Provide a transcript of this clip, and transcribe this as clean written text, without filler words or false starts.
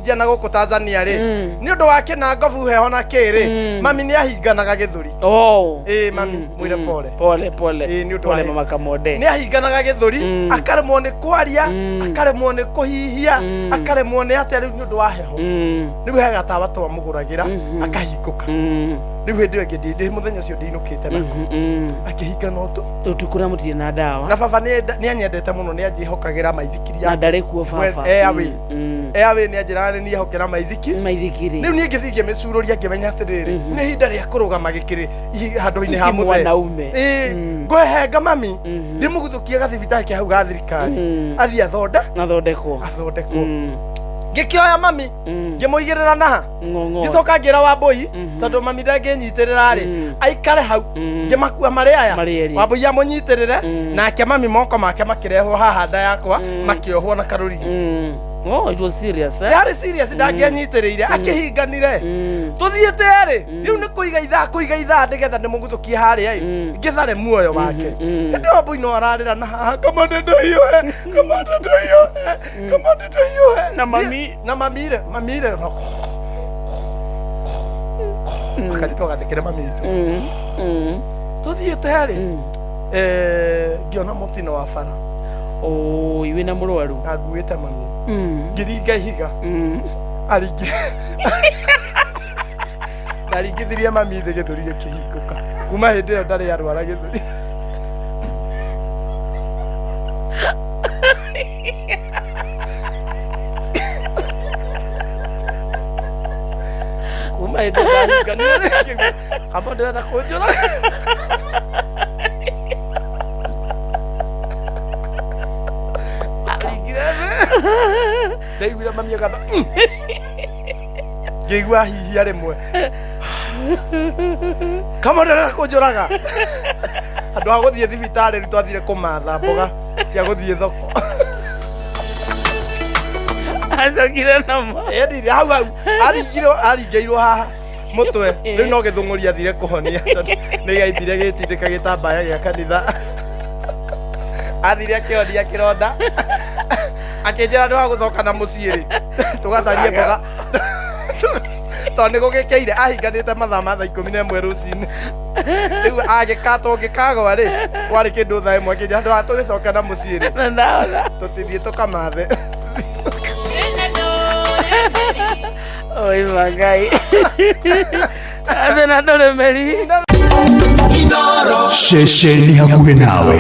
India na guku Tanzania ri ni undu wa kinangobu heho na kiri mami ni ahinganaga githuri mami mwire pole ni undu wa mama Kamode ni ahinganaga githuri akaremwo ni kwaria akaremwo ni kuhihia akaremwo ni atari ni undu wa heho ni wega tawa twa muguragira akahingũka riu hindi ĩngĩ ndi muthenya ũcio ndinũkĩte nako akĩhingana ũtu tukura mutie na dawa na baba ni anyendete muno ni anjihokagĩra maithikiri na ndare kuo baba awe ni anjĩraga ni ahokera maithikiri riu niĩ ngĩthiĩ ngĩmĩcuroria ngĩmenya atĩrĩrĩ nĩ ihinda rĩa kũrũgama gĩkĩrĩ handũ-inĩ ha mũthee ngwehenga mami ndĩmũguthũkie gathibitarĩ kĩa hau ga thirikari athiĩ athondekwo ngikioya mami ngimuigirira naha ngicoka ngira Wambui tondu mami ndangĩnyitirira ri aikare hau ngimakua mari aya Wambui amunyitirire nake mami moko make makirehwo haha nda yakwa makiohwo na karũrigi it was serious yari serious ndangĩnyitirire akihinganire tuthiĩte ri riu ni kuiga ithaa ndigetha ndimũgũthũkie haria ngithare muoyo wake ndi Wambui no ararĩra na haha Kamande ndoiyoe na mamire akanitwo gathikire mami itu tuthiĩte ri ngiona mũtino wa bara iwe na mũrwaru ngaguĩte mami ngiringa ihiga ndaringithirie mami thĩ gĩthũri gĩkĩhingũka kuma hĩndĩ ĩyo ndarĩ arwara gĩthũri kuma hĩndĩ ndahinganire kamba ndĩrenda kũnjũra ndaiguire mami agatha ngĩigua hihia rĩmwe kama ndĩrenda kũnjũraga andũ a gũthiĩ thibitarĩ rĩu twathire kũmatha mboga cia gũthiĩ thoko acokire nama ndire hau aringĩirwo haha mũtwe rĩu no gĩthũng'ũri athire kũhonia nĩ gĩaimbire gĩtindĩka gĩtambaya gĩa kanitha athire akĩhonia kĩronda akĩnjĩra ndũ wa gũcoka na mũciĩ rĩ tũgacarie mboga tondũ nĩ gũgĩkĩire ahinganĩte mathaa ma thaa 11 rũcinĩ rĩu agĩkatwo ngĩkagwa rĩ kwarĩ kĩndũ thaa ĩmwe akĩnjĩra ndũ wa tũgĩcoka na mũciĩ rĩ tũtithiĩ tũkamathe oi magai athena ndũrĩmĩri Shesheni hakuhĩ nawe.